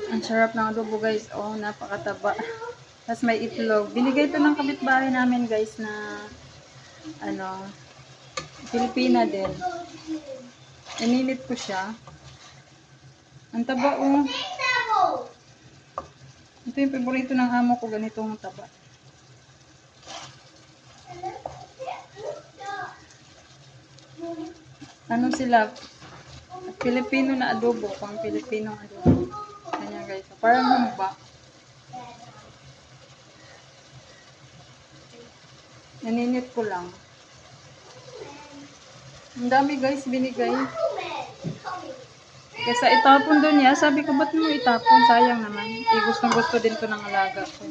Ang sarap ng adobo guys. Oh, napakataba. Tapos may itlog. Binigay ito ng kapitbahay namin guys na ano, Pilipina din. Ininit ko siya. Ang taba oh. Ito yung paborito ng amo ko, ganitong taba. Ano sila? Pilipino na adobo, pang Pilipino adobo. Ganyan guys. Parang humba. Naninit ko lang. Ang dami guys binigay. Kaysa itapon doon niya, sabi ko ba't mo itapon? Sayang naman. Gustong gusto din ko ng alaga ko.